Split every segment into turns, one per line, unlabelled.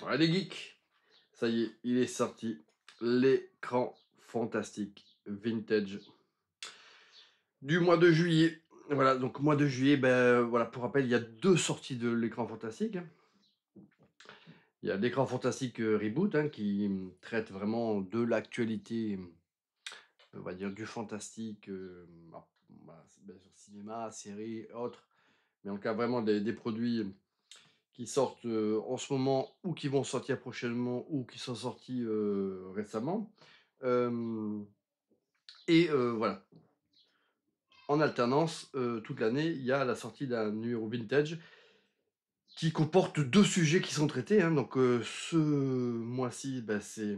Ouais, les geeks, ça y est, il est sorti. L'écran fantastique vintage du mois de juillet. Voilà, donc mois de juillet, ben voilà, pour rappel, il y a deux sorties de l'écran fantastique, hein. Il y a l'écran fantastique Reboot, hein, qui traite vraiment de l'actualité, on va dire du fantastique, voilà, bien sûr, cinéma, séries, autres, mais en cas vraiment des produits qui sortent en ce moment ou qui vont sortir prochainement ou qui sont sortis récemment. Euh, voilà, en alternance, toute l'année, il y a la sortie d'un numéro vintage qui comporte deux sujets qui sont traités, hein. Donc ce mois-ci, ben, c'est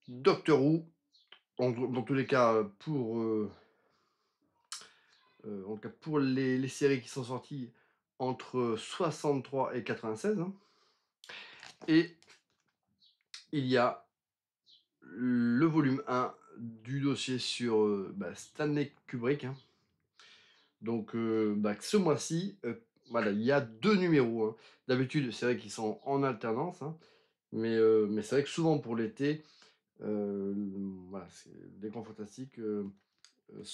Doctor Who. Dans tous les cas, en tout cas pour les séries qui sont sorties entre 63 et 96, hein. Et il y a le volume 1 du dossier sur Stanley Kubrick, hein. Donc, ce mois-ci, voilà, il y a deux numéros, hein. D'habitude, c'est vrai qu'ils sont en alternance, hein, mais c'est vrai que souvent pour l'été, euh, voilà, c'est des grands fantastiques.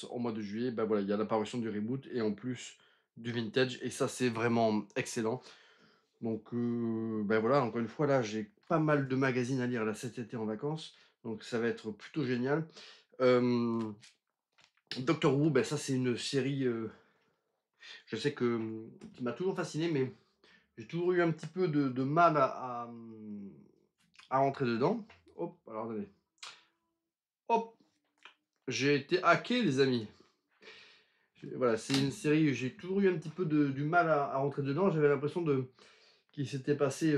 En mois de juillet, bah voilà, il y a l'apparition du reboot et en plus du vintage, et ça, c'est vraiment excellent. Donc, voilà, encore une fois, là, j'ai pas mal de magazines à lire là, cet été en vacances, donc ça va être plutôt génial. Euh, Doctor Who, ben ça, c'est une série, je sais qui m'a toujours fasciné, mais j'ai toujours eu un petit peu de mal à rentrer dedans. Hop, alors attendez. Hop, j'ai été hacké, les amis. Voilà, c'est une série, j'ai toujours eu un petit peu du mal à rentrer dedans. J'avais l'impression qu'il s'était passé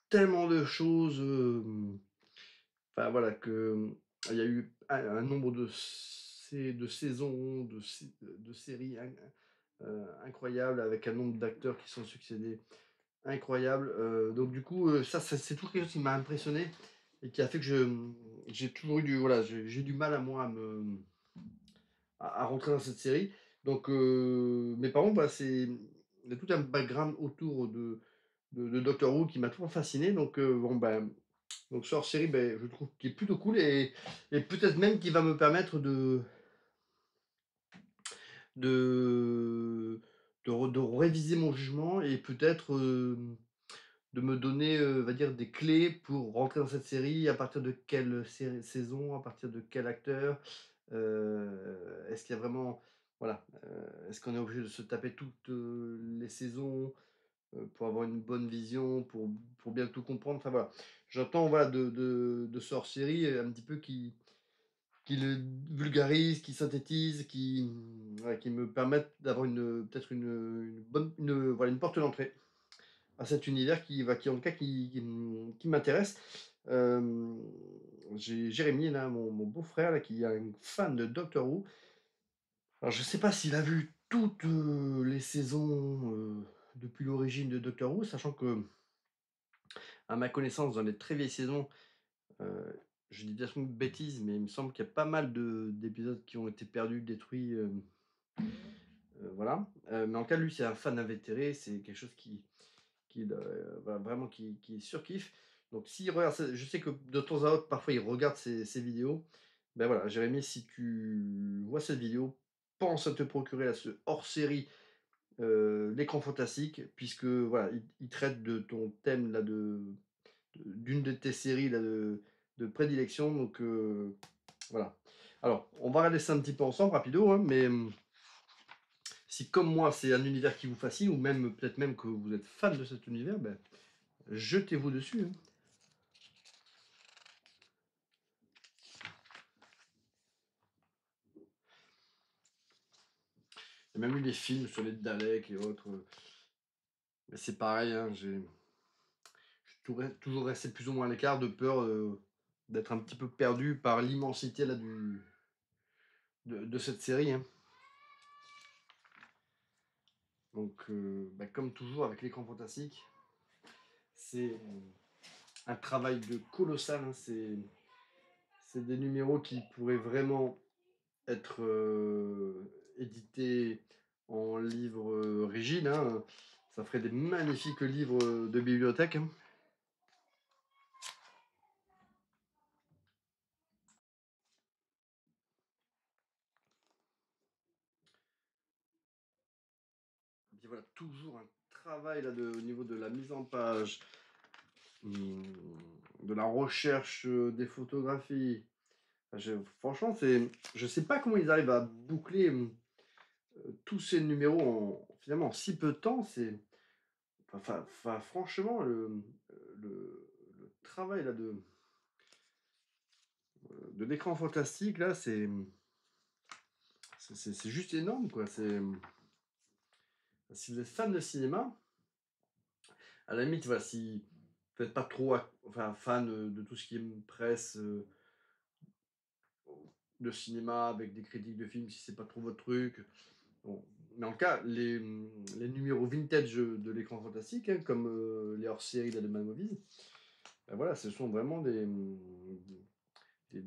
tellement de choses. Enfin voilà, il y a eu un nombre de saisons, de séries incroyables, avec un nombre d'acteurs qui sont succédés incroyable. Donc du coup, ça c'est toujours quelque chose qui m'a impressionné et qui a fait que j'ai toujours eu voilà, j'ai du mal à moi à rentrer dans cette série. Donc, mais par contre, voilà, il y a tout un background autour de Doctor Who qui m'a toujours fasciné. Donc, donc ce hors-série, je trouve qu'il est plutôt cool, et peut-être même qu'il va me permettre de, de réviser mon jugement, et peut-être de me donner, on va dire, des clés pour rentrer dans cette série, à partir de quelle saison, à partir de quel acteur. Est-ce qu'il y a vraiment, voilà, est-ce qu'on est obligé de se taper toutes les saisons pour avoir une bonne vision, pour bien tout comprendre. Enfin voilà, j'entends, voilà, de ce hors-série un petit peu qui le vulgarise, qui synthétise, voilà, qui me permettent d'avoir peut-être une bonne, voilà, une porte d'entrée à cet univers qui en tout cas, qui m'intéresse. Euh, j'ai Jérémy, là, mon beau-frère, là, qui est un fan de Doctor Who. Alors, je sais pas s'il a vu toutes les saisons depuis l'origine de Doctor Who, sachant que, à ma connaissance, dans les très vieilles saisons, euh, je dis bien sûr une bêtise, mais il me semble qu'il y a pas mal d'épisodes qui ont été perdus, détruits. Voilà. Mais en tout cas, lui, c'est un fan invétéré, c'est quelque chose voilà, vraiment qui surkiffe. Donc s'il regarde, je sais que de temps à autre, parfois il regarde ces vidéos. Ben voilà, Jérémy, si tu vois cette vidéo, pense à te procurer là, ce hors-série, l'écran fantastique, puisque voilà, il traite de ton thème là, d'une de tes séries là, de prédilection. Donc voilà. Alors, on va regarder ça un petit peu ensemble, rapido, hein, mais si comme moi c'est un univers qui vous fascine, ou même peut-être même que vous êtes fan de cet univers, ben, jetez-vous dessus, hein. Il y a même eu des films sur les Daleks et autres. Mais c'est pareil, hein, je suis toujours resté plus ou moins à l'écart, de peur d'être un petit peu perdu par l'immensité là, de cette série, hein. Donc, comme toujours avec l'écran fantastique, c'est un travail de colossal, hein. C'est des numéros qui pourraient vraiment être édités en livre rigide, hein. Ça ferait des magnifiques livres de bibliothèque, hein. voilà, toujours un travail là, au niveau de la mise en page, de la recherche des photographies. Franchement, je sais pas comment ils arrivent à boucler tous ces numéros finalement en si peu de temps. Franchement, le travail là, de l'écran fantastique, là, c'est juste énorme, quoi. Si vous êtes fan de cinéma, à la limite, voilà, si vous n'êtes pas trop fan de tout ce qui est presse de cinéma avec des critiques de films, si c'est pas trop votre truc. Bon. Mais en tout cas, les numéros vintage de l'écran fantastique, hein, comme les hors-séries de Movies, ben voilà, ce sont vraiment des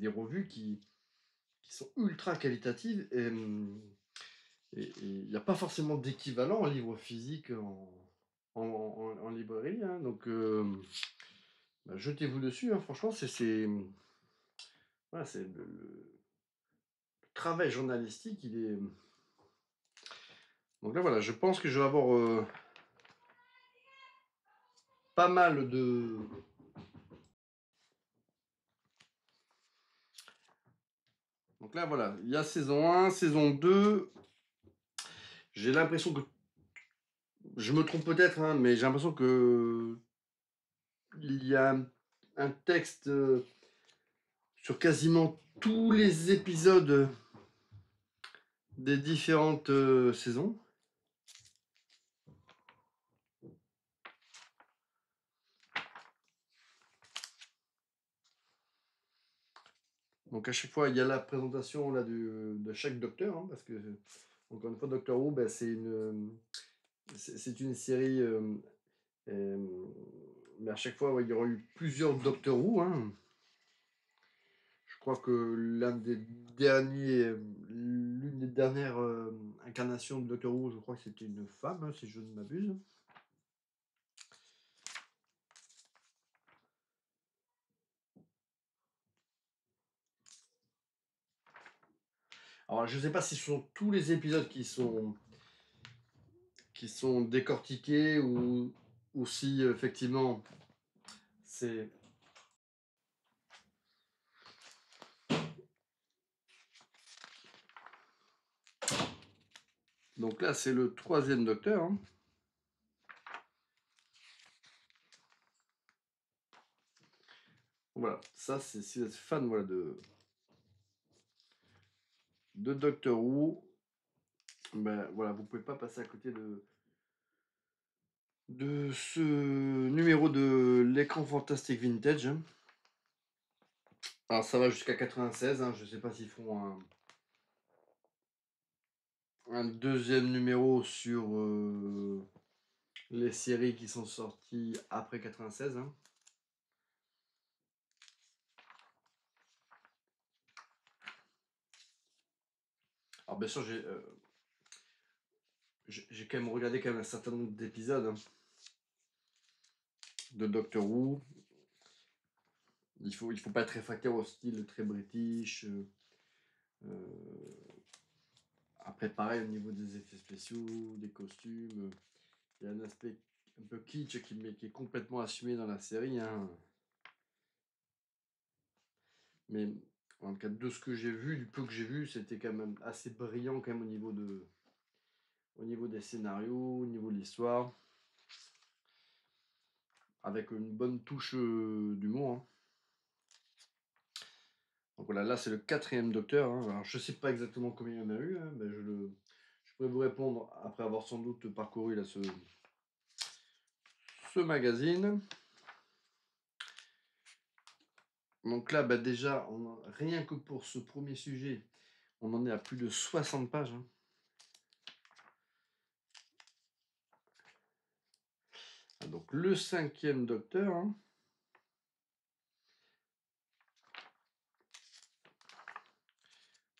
revues qui sont ultra qualitatives et il n'y a pas forcément d'équivalent en livre physique en librairie. Hein, donc, bah, jetez-vous dessus. Hein, franchement, voilà, c'est le travail journalistique. Donc là, voilà, je pense que je vais avoir pas mal de. Donc là, voilà, il y a saison 1, saison 2. J'ai l'impression que. Je me trompe peut-être, hein, mais j'ai l'impression que. Il y a un texte sur quasiment tous les épisodes des différentes saisons. Donc à chaque fois, il y a la présentation là, de chaque docteur, hein, parce que, encore une fois, Doctor Who, ben, c'est une série, mais à chaque fois, ouais, il y aura eu plusieurs Doctor Who. Hein. Je crois que l'une des dernières incarnations de Doctor Who, je crois que c'était une femme, hein, si je ne m'abuse. Alors, je ne sais pas si ce sont tous les épisodes qui sont décortiqués ou si effectivement c'est. Donc là, c'est le 3e docteur. Hein. Voilà, ça c'est si vous êtes fan voilà, de Doctor Who, ben voilà, vous pouvez pas passer à côté de ce numéro de l'écran fantastique vintage. Hein. Alors ça va jusqu'à 96, hein, je sais pas s'ils feront un deuxième numéro sur les séries qui sont sorties après 96. Hein. Alors bien sûr, j'ai quand même regardé quand même un certain nombre d'épisodes hein, de Doctor Who. Il faut pas être réfractaire au style très british. Après, pareil, au niveau des effets spéciaux, des costumes, il y a un aspect un peu kitsch qui est complètement assumé dans la série. Hein. Mais en tout cas, de ce que j'ai vu, du peu que j'ai vu, c'était quand même assez brillant quand même au niveau des scénarios, au niveau de l'histoire. Avec une bonne touche d'humour. Hein. Donc voilà, là c'est le 4e docteur. Hein. Alors je sais pas exactement combien il y en a eu, hein, mais je pourrais vous répondre après avoir sans doute parcouru là, ce magazine. Donc là, bah déjà, rien que pour ce premier sujet, on en est à plus de 60 pages. Hein. Donc le 5e docteur. Hein.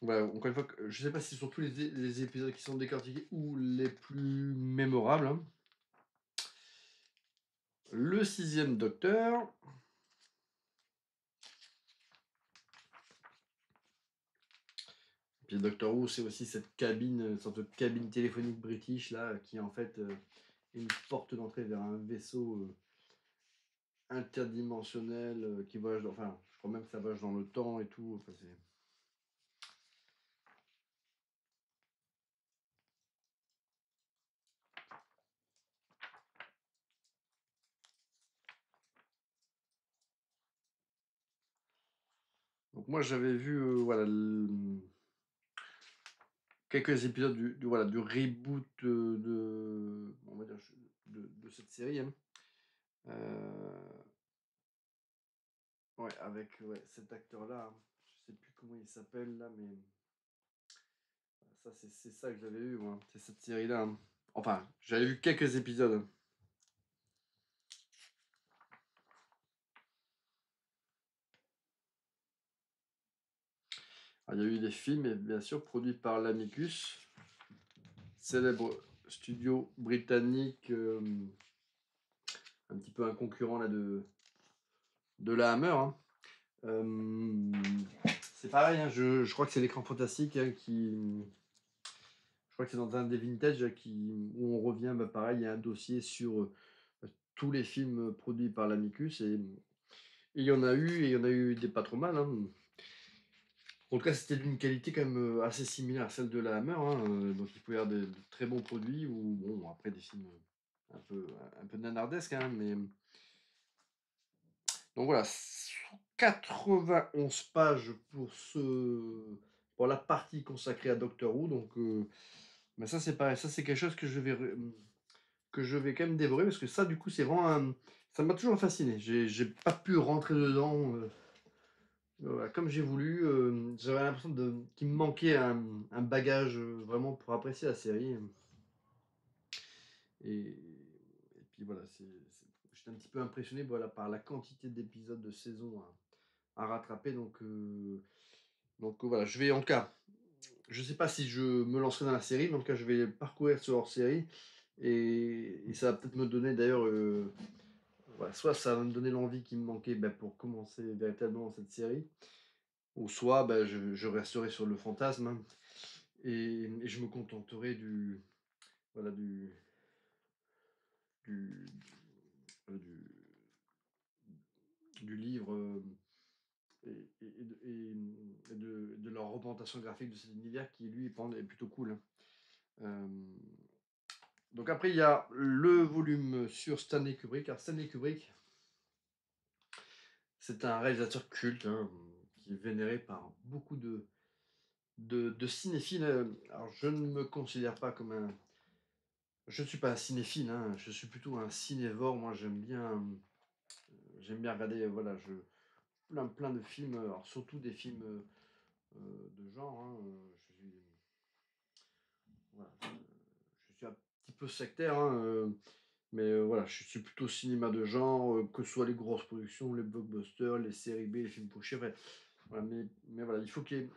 Voilà, encore une fois, je ne sais pas si ce sont tous les épisodes qui sont décortiqués ou les plus mémorables. Hein. Le 6e docteur. Puis Doctor Who, c'est aussi cette cabine, sorte de cabine téléphonique british là, qui est en fait une porte d'entrée vers un vaisseau interdimensionnel qui voyage enfin, je crois même que ça voyage dans le temps et tout. Enfin, donc moi j'avais vu voilà, quelques épisodes voilà, du reboot on va dire, de cette série, hein. Euh, ouais, avec ouais, cet acteur-là, hein. Je sais plus comment il s'appelle là, mais ça c'est ça que j'avais vu, moi. C'est cette série-là, hein. Enfin, j'avais vu quelques épisodes. Il y a eu des films, et bien sûr, produits par l'Amicus, célèbre studio britannique, un petit peu un concurrent là, de la Hammer, hein. Euh, c'est pareil, hein, je crois que c'est l'écran fantastique hein, qui. Je crois que c'est dans un des vintage où on revient, bah, pareil, il y a un dossier sur tous les films produits par l'Amicus et il y en a eu, et il y en a eu des pas trop mal, hein. En tout cas, c'était d'une qualité quand même assez similaire à celle de la Hammer, hein, donc il pouvait y avoir de très bons produits ou bon, après des films un peu nanardesques, hein, mais donc voilà, 91 pages pour la partie consacrée à Doctor Who, donc mais ça c'est pareil, ça c'est quelque chose que je vais quand même dévorer parce que ça du coup c'est vraiment ça m'a toujours fasciné. J'ai pas pu rentrer dedans voilà, comme j'ai voulu. J'avais l'impression qu'il me manquait un bagage vraiment pour apprécier la série. Et puis voilà, j'étais un petit peu impressionné voilà, par la quantité d'épisodes de saison à rattraper. Donc voilà, je vais en tout cas, je sais pas si je me lancerai dans la série, mais en tout cas, je vais parcourir ce hors-série. Et ça va peut-être me donner d'ailleurs, voilà, soit ça va me donner l'envie qui me manquait ben, pour commencer véritablement cette série, ou soit ben, je resterai sur le fantasme hein, et je me contenterai voilà, du, du, du livre et de leur représentation graphique de cet univers qui, lui, est plutôt cool, hein. Euh, donc après, il y a le volume sur Stanley Kubrick. Alors Stanley Kubrick, c'est un réalisateur culte hein, qui est vénéré par beaucoup de cinéphiles. Alors je ne me considère pas comme un... Je ne suis pas un cinéphile, hein, je suis plutôt un cinévore. Moi, j'aime bien regarder voilà, plein de films, alors surtout des films de genre, hein, voilà, je suis un petit peu sectaire, hein, mais voilà, je suis plutôt cinéma de genre, que ce soit les grosses productions, les blockbusters, les séries B, les films pochés, voilà, mais voilà,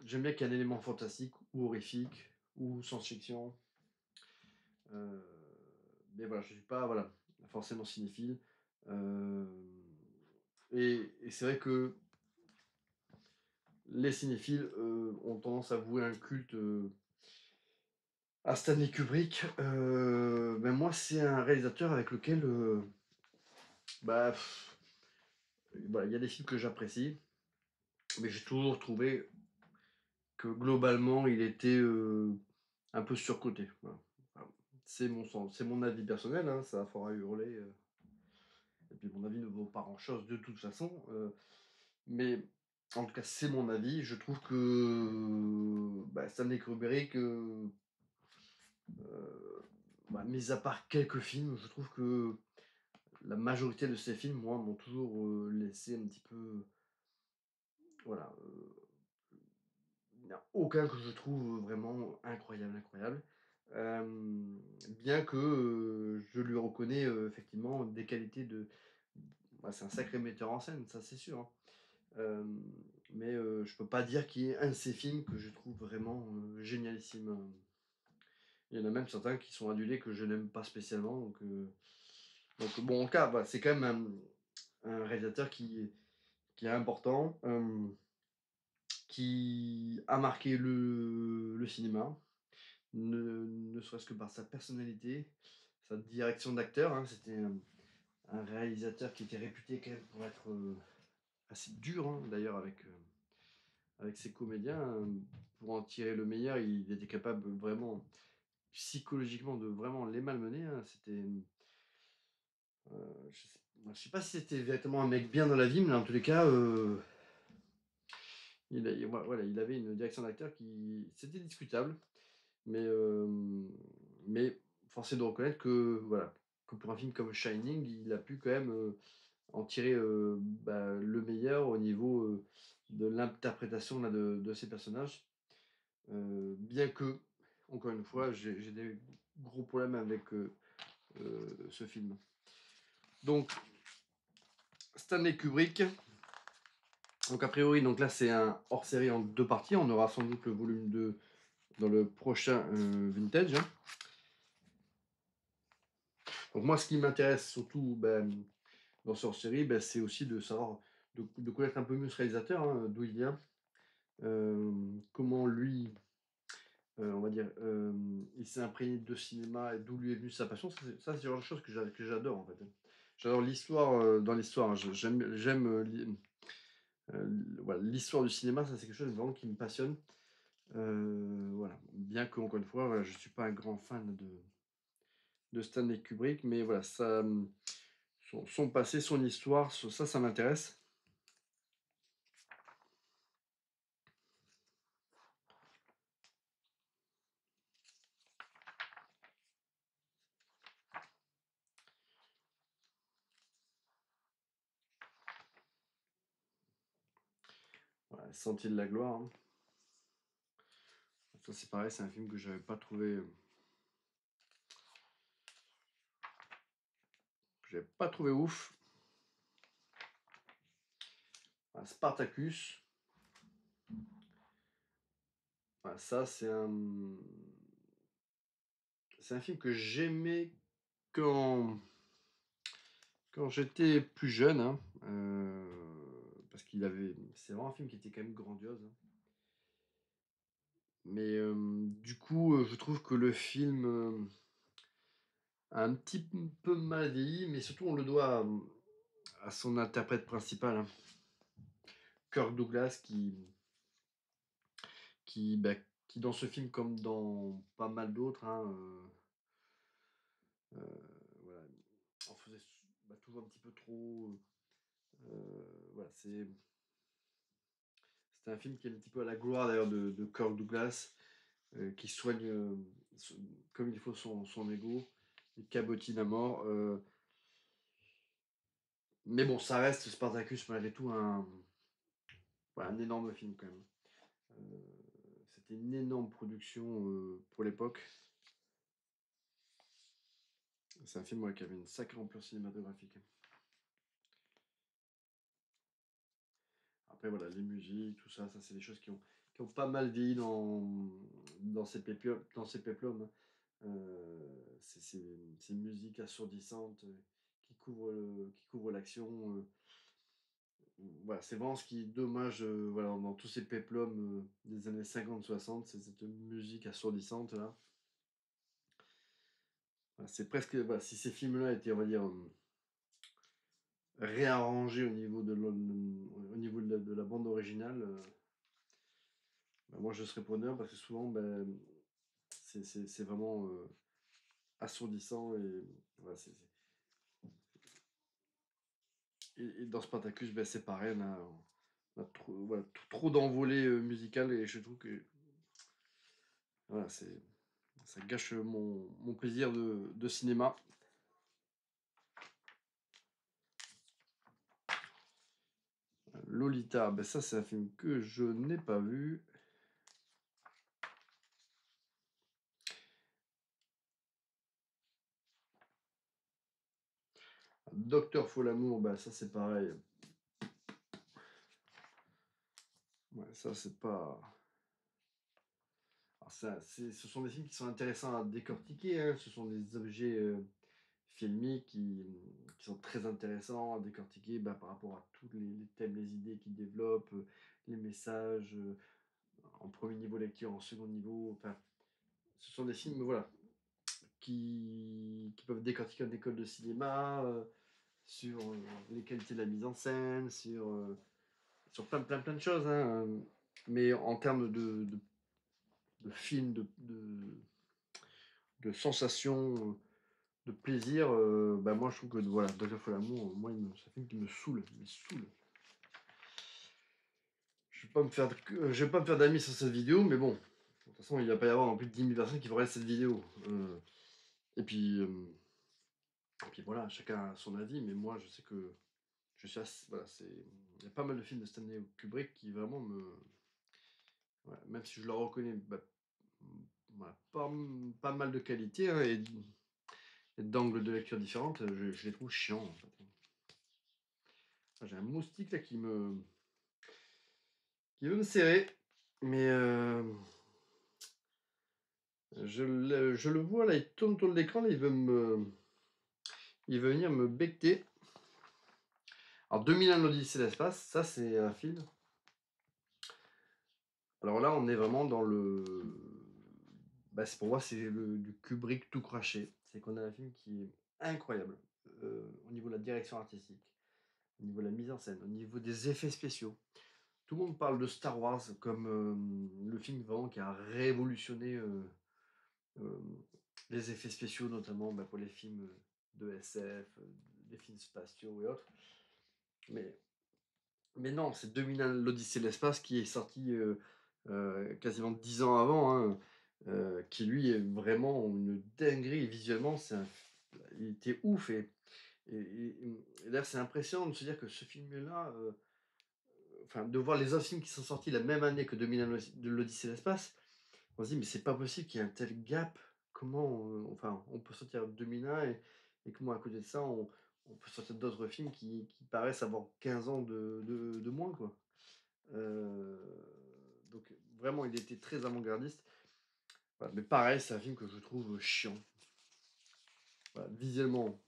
j'aime bien qu'il y ait un élément fantastique ou horrifique ou science-fiction. euh, mais voilà, je suis pas voilà, forcément cinéphile. euh, et c'est vrai que les cinéphiles ont tendance à vouer un culte à Stanley Kubrick. Ben moi, c'est un réalisateur avec lequel bah, voilà, il y a des films que j'apprécie, mais j'ai toujours trouvé que globalement, il était un peu surcoté. Voilà. Enfin, c'est mon sens, c'est mon avis personnel, hein, ça fera hurler. Et puis mon avis ne vaut pas grand-chose de toute façon. Mais en tout cas, c'est mon avis. Je trouve que bah, Stanley Kubrick, bah, mis à part quelques films, je trouve que la majorité de ses films, moi, m'ont toujours laissé un petit peu. Voilà. Il n'y a aucun que je trouve vraiment incroyable, incroyable. Bien que je lui reconnais effectivement des qualités de. Bah, c'est un sacré metteur en scène, ça c'est sûr, hein. Euh, mais je peux pas dire qu'il y ait un de ses films que je trouve vraiment génialissime. Il y en a même certains qui sont adulés que je n'aime pas spécialement. Donc bon, en tout cas, voilà, c'est quand même un réalisateur qui est important. qui a marqué le cinéma, ne serait-ce que par sa personnalité, sa direction d'acteur, hein. C'était un réalisateur qui était réputé quand même pour être assez dur, hein, d'ailleurs, avec ses comédiens. Pour en tirer le meilleur, il était capable vraiment, psychologiquement, de vraiment les malmener, hein. C'était. Je sais pas si c'était exactement un mec bien dans la vie, mais en tous les cas, voilà, il avait une direction d'acteur qui. C'était discutable. Mais, mais force est de reconnaître que, voilà, que pour un film comme Shining, il a pu quand même, en tirer, bah, le meilleur au niveau, de l'interprétation là de ces personnages. Bien que, encore une fois, j'ai des gros problèmes avec, ce film. Donc Stanley Kubrick, donc a priori, donc là c'est un hors-série en 2 parties. On aura sans doute le volume 2 dans le prochain, Vintage, hein. Donc moi, ce qui m'intéresse surtout, dans ce hors-série, c'est aussi de savoir, de connaître un peu mieux ce réalisateur, hein, d'où il vient, comment lui, on va dire, il s'est imprégné de cinéma et d'où lui est venue sa passion. Ça, c'est le genre de choses que j'adore, en fait, hein. J'adore l'histoire, dans l'histoire, hein. J'aime, voilà, l'histoire du cinéma, ça, c'est quelque chose vraiment qui me passionne. Voilà. Bien que, encore une fois, voilà, je ne suis pas un grand fan de Stanley Kubrick, mais voilà, ça, son passé, son histoire, ça m'intéresse. Ouais, Sentier de la gloire, hein. Ça, c'est pareil, c'est un film que j'avais pas trouvé ouf. Spartacus, ça, c'est un film que j'aimais quand, quand j'étais plus jeune, hein, parce c'est vraiment un film qui était quand même grandiose, hein. Mais du coup, je trouve que le film, a un petit peu mal vieilli, mais surtout on le doit, à son interprète principal, hein, Kirk Douglas, qui, bah, qui dans ce film, comme dans pas mal d'autres, hein, voilà, en faisait toujours un petit peu trop. Voilà, c'était un film qui est un petit peu à la gloire d'ailleurs de Kirk Douglas, qui soigne, son- comme il faut son ego, il cabotine à mort. Mais bon, ça reste Spartacus malgré tout voilà, un énorme film quand même. C'était une énorme production, pour l'époque. C'est un film, ouais, qui avait une sacrée ampleur cinématographique. Après, voilà, les musiques, tout ça, c'est des choses qui ont pas mal vieilli dans ces péplums, hein. Ces musiques assourdissantes, qui couvrent l'action. Voilà, c'est vraiment ce qui est dommage, voilà, dans tous ces péplums, des années 50-60, c'est cette musique assourdissante là. Voilà, c'est presque, voilà, si ces films-là étaient, on va dire, réarrangés au niveau de la bande originale, moi je serais preneur parce que souvent, c'est vraiment, assourdissant et voilà, et dans Spartacus, c'est pareil, on a trop, voilà, trop d'envolées, musicales et je trouve que voilà, ça gâche mon plaisir de cinéma. Lolita, ça c'est un film que je n'ai pas vu. Docteur Folamour, ça c'est pareil. Ouais, ça c'est pas. Alors, ce sont des films qui sont intéressants à décortiquer, hein. Ce sont des objets, filmiques qui sont très intéressants à décortiquer par rapport à tous les thèmes, les idées qu'ils développent, les messages, en premier niveau lecture, en second niveau. Enfin, ce sont des films, voilà, qui peuvent décortiquer une école de cinéma, sur les qualités de la mise en scène, sur plein de choses, hein. Mais en termes de films, de sensations, de plaisir, moi je trouve que voilà, Docteur Folamour, moi c'est un film qui me saoule, il me saoule. Je vais pas me faire d'amis sur cette vidéo, mais bon, de toute façon il va pas y avoir non plus de 10 000 personnes qui vont regarder cette vidéo. Et puis, voilà, chacun a son avis, mais moi je sais que je suis assez, voilà, il y a pas mal de films de Stanley Kubrick qui vraiment ouais, même si je leur reconnais voilà, pas mal de qualités, hein, et d'angles de lecture différentes, je les trouve chiants en fait. J'ai un moustique là qui veut me serrer, mais je le vois là, il tourne autour de l'écran, là, il veut venir me becter. Alors 2001 l'Odyssée de l'espace, ça c'est un film. Alors là, on est vraiment dans pour moi, c'est du Kubrick tout craché. C'est qu'on a un film qui est incroyable, au niveau de la direction artistique, au niveau de la mise en scène, au niveau des effets spéciaux. Tout le monde parle de Star Wars comme le film vraiment qui a révolutionné euh, les effets spéciaux, notamment pour les films de SF, des films spatiaux et autres. Mais, mais non, c'est 2001 l'Odyssée de l'espace qui est sorti quasiment 10 ans avant, hein, qui lui est vraiment une dinguerie visuellement. Il était ouf. Et d'ailleurs, c'est impressionnant de se dire que ce film-là, enfin, de voir les autres films qui sont sortis la même année que 2001 de l'Odyssée de l'espace, on se dit, mais c'est pas possible qu'il y ait un tel gap. Comment, enfin, on peut sortir 2001 et comment à côté de ça, on peut sortir d'autres films qui paraissent avoir 15 ans de moins, quoi. Euh, donc vraiment, il était très avant-gardiste. Voilà, mais pareil, c'est un film que je trouve chiant. Voilà, visuellement,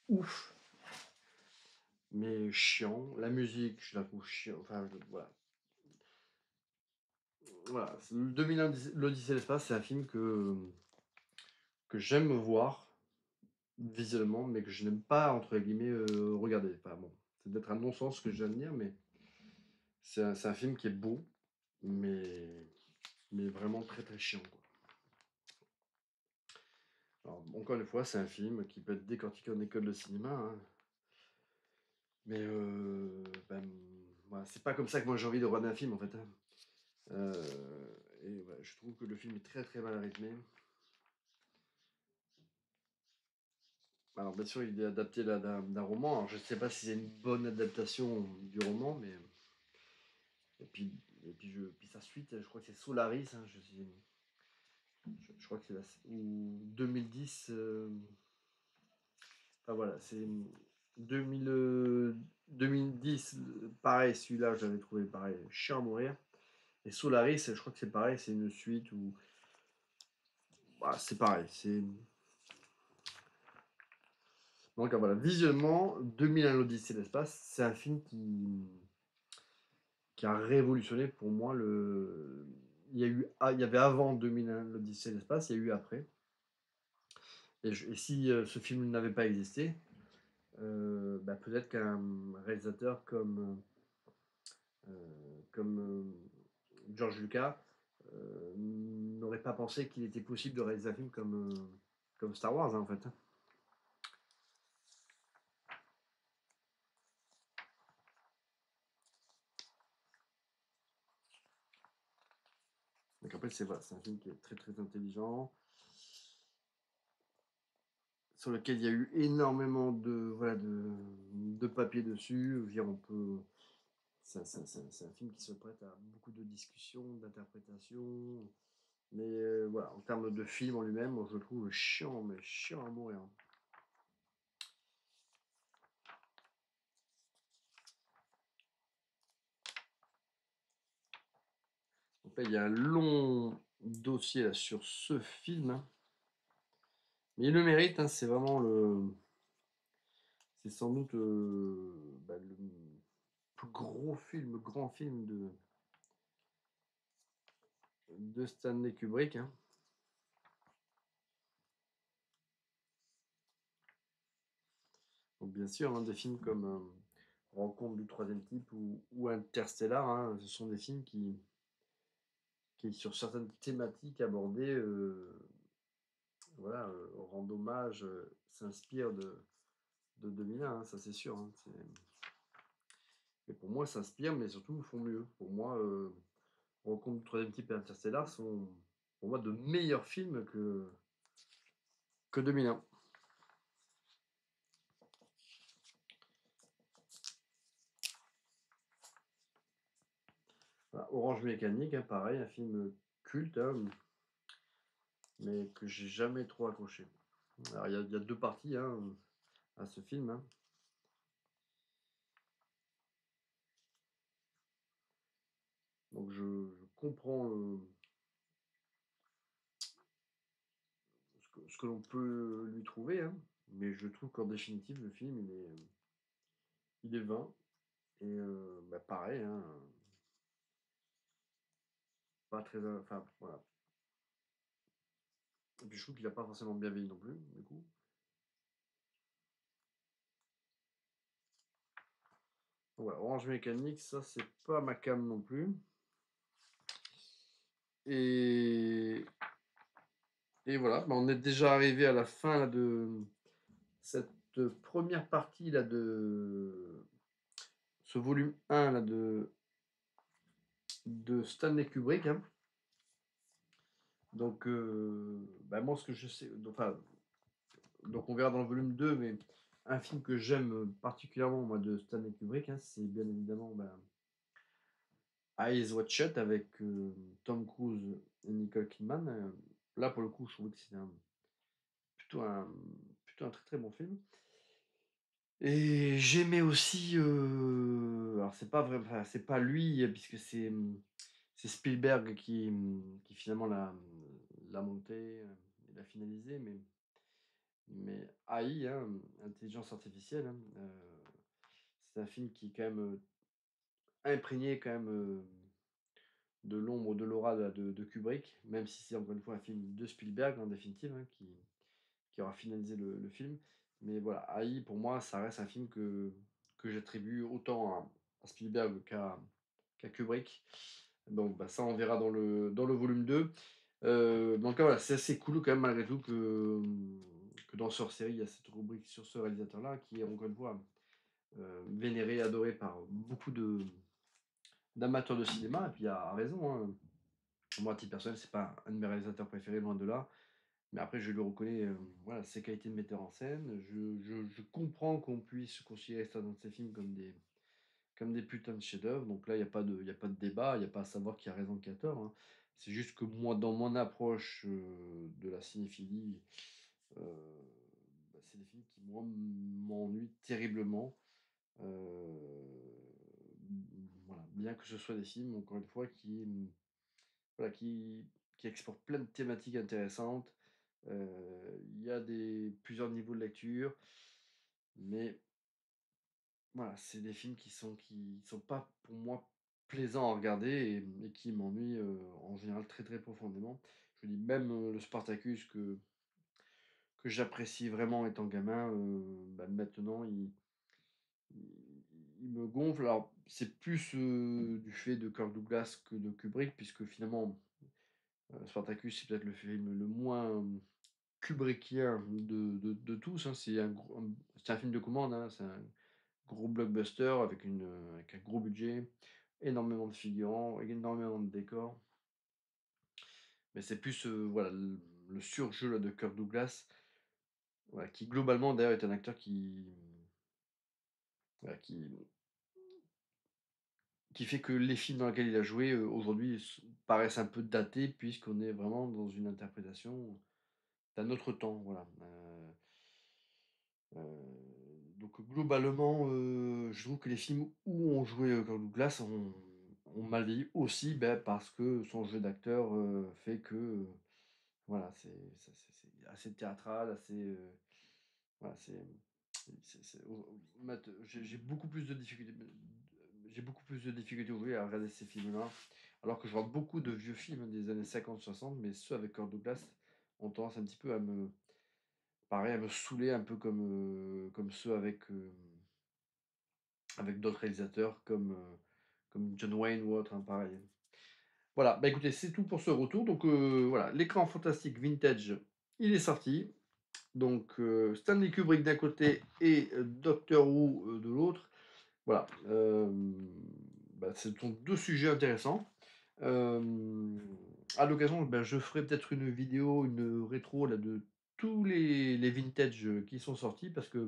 ouf, mais chiant. La musique, je la trouve chiant. Enfin, voilà. Voilà, 2001, l'Odyssée de l'espace, c'est un film que j'aime voir visuellement, mais que je n'aime pas, entre guillemets, regarder. Enfin bon, c'est peut-être un non-sens ce que je viens de dire, mais c'est un film qui est beau, mais vraiment très très chiant, quoi. Alors, encore une fois, c'est un film qui peut être décortiqué en école de cinéma, hein, mais voilà, c'est pas comme ça que moi j'ai envie de regarder un film en fait, hein. Et ouais, je trouve que le film est très très mal rythmé. Alors bien sûr, il est adapté d'un roman. Alors je sais pas si c'est une bonne adaptation du roman, mais et puis puis sa suite, je crois que c'est Solaris, hein, je crois que c'est ou 2010. Enfin voilà, c'est 2000, 2010. Pareil, celui-là, j'avais trouvé pareil, chiant à mourir. Et Solaris, je crois que c'est pareil, c'est une suite où c'est pareil. Donc voilà, visuellement, 2001 l'Odyssée de l'espace, c'est un film qui a révolutionné pour moi le. Il y avait avant 2001 l'Odyssée de l'espace, il y a eu après. Et si ce film n'avait pas existé, peut-être qu'un réalisateur George Lucas n'aurait pas pensé qu'il était possible de réaliser un film comme Star Wars, hein, en fait. Donc après, voilà, c'est un film qui est très très intelligent, sur lequel il y a eu énormément de papier dessus. Je veux dire, c'est un film qui se prête à beaucoup de discussions, d'interprétations. Mais voilà, en termes de film en lui-même, moi, je le trouve chiant, mais chiant à mourir. Donc là, il y a un long dossier là, sur ce film, hein. Mais il le mérite, hein, c'est vraiment le. c'est sans doute, le plus grand film de Stanley Kubrick, hein. Donc bien sûr, hein, des films comme, Rencontre du troisième type ou Interstellar, hein, ce sont des films qui sur certaines thématiques abordées, voilà, rendent hommage, s'inspirent de 2001, hein, ça c'est sûr, hein, et pour moi s'inspirent, mais surtout font mieux. Pour moi, Rencontre du troisième type et Interstellar sont pour moi de meilleurs films que 2001. Voilà, Orange Mécanique, hein, pareil, un film culte, hein, mais que j'ai jamais trop accroché. Alors il y a 2 parties, hein, à ce film, hein. Donc je comprends, ce que l'on peut lui trouver, hein, mais je trouve qu'en définitive le film il est vain et pareil, hein, pas très, enfin voilà. Et puis je trouve qu'il a pas forcément bien vieilli non plus, du coup. Donc voilà, Orange Mécanique, ça c'est pas ma came non plus. Et et voilà, bah, on est déjà arrivé à la fin là de cette, première partie là de ce volume 1 là de Stanley Kubrick, hein. Donc moi ce que je sais, enfin, donc on verra dans le volume 2, mais un film que j'aime particulièrement moi de Stanley Kubrick, hein, c'est bien évidemment, Eyes Wide Shut avec, Tom Cruise et Nicole Kidman, là pour le coup je trouvais que c'était plutôt un plutôt un très, très bon film. Et j'aimais aussi, alors c'est pas vrai, enfin c'est pas lui, puisque c'est Spielberg qui finalement l'a monté, et l'a finalisé, mais AI, hein, intelligence artificielle, hein, c'est un film qui est quand même, imprégné quand même, de l'ombre, de l'aura de Kubrick, même si c'est encore une fois un film de Spielberg en définitive, hein, qui aura finalisé le film. Mais voilà, AI pour moi, ça reste un film que j'attribue autant à Spielberg qu'à Kubrick. Donc ça, on verra dans le volume 2. Donc voilà, c'est assez cool quand même malgré tout que dans Sort Série, il y a cette rubrique sur ce réalisateur-là qui est encore une fois vénéré, adoré par beaucoup d'amateurs de cinéma, et puis à raison, hein. Moi, à titre personnel, c'est pas un de mes réalisateurs préférés, loin de là. Mais après, je lui reconnais, voilà, ses qualités de metteur en scène. Je comprends qu'on puisse considérer certains de ses films comme des putains de chefs-d'œuvre. Donc là, il y a pas de débat, il y a pas à savoir qui a raison, qui a tort, hein. C'est juste que moi, dans mon approche, de la cinéphilie, heu, c'est des films qui, moi, m'ennuient terriblement. Voilà, bien que ce soit des films, encore une fois, voilà, qui explorent plein de thématiques intéressantes. Il y a plusieurs niveaux de lecture, mais voilà, c'est des films qui sont pas pour moi plaisants à regarder et qui m'ennuient, en général très, très profondément. Je dis même, le Spartacus que j'apprécie vraiment étant gamin, maintenant il il me gonfle. Alors c'est plus, du fait de Kirk Douglas que de Kubrick, puisque finalement, Spartacus c'est peut-être le film le moins Kubrickien de tous, hein. C'est un film de commande, hein, c'est un gros blockbuster avec un gros budget, énormément de figurants, énormément de décors. Mais c'est plus, voilà, le surjeu là de Kirk Douglas, voilà, qui globalement d'ailleurs est un acteur voilà, qui fait que les films dans lesquels il a joué, aujourd'hui paraissent un peu datés puisqu'on est vraiment dans une interprétation d'un autre temps, voilà. Donc globalement, je trouve que les films où on jouait, Kirk Douglas ont mal vieilli aussi, parce que son jeu d'acteur, fait que, voilà, c'est assez théâtral, assez, voilà, Matt, j'ai beaucoup plus de difficultés, aujourd'hui à regarder ces films-là, alors que je vois beaucoup de vieux films des années 50-60, mais ceux avec Kirk Douglas ont tendance un petit peu pareil, à me saouler un peu comme ceux avec d'autres réalisateurs comme John Wayne ou autre, hein, pareil. Voilà, bah écoutez, c'est tout pour ce retour. Donc voilà, l'écran fantastique vintage, il est sorti. Donc Stanley Kubrick d'un côté et Doctor Who de l'autre. Voilà, bah, ce sont deux sujets intéressants. À l'occasion, ben, je ferai peut-être une vidéo, une rétro là, de tous les vintage qui sont sortis parce que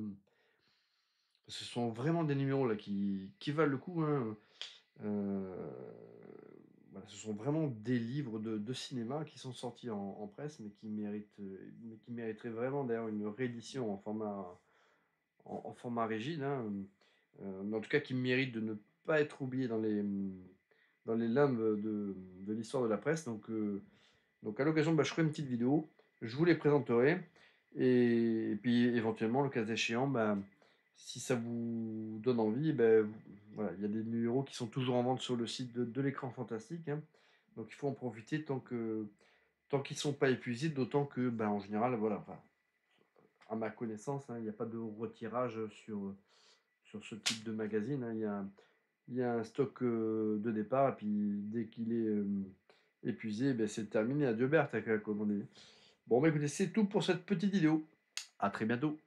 ce sont vraiment des numéros là qui valent le coup, hein. Heu, voilà, ce sont vraiment des livres de cinéma qui sont sortis en presse, mais qui mériteraient vraiment d'ailleurs une réédition en format rigide, hein, mais en tout cas qui méritent de ne pas être oubliés dans les limbes de l'histoire de la presse. Donc à l'occasion, bah, je ferai une petite vidéo, je vous les présenterai et puis éventuellement, le cas échéant, bah, si ça vous donne envie, ben, voilà, il y a des numéros qui sont toujours en vente sur le site de l'Écran Fantastique, hein. Donc il faut en profiter tant qu'ils ne sont pas épuisés, d'autant que, ben, en général, voilà, enfin, à ma connaissance, hein, il n'y a pas de retirage sur ce type de magazine, hein. Il y a un stock de départ, et puis dès qu'il est épuisé, ben, c'est terminé. Adieu Berthe, comme on dit. Bon, bah écoutez, c'est tout pour cette petite vidéo. À très bientôt.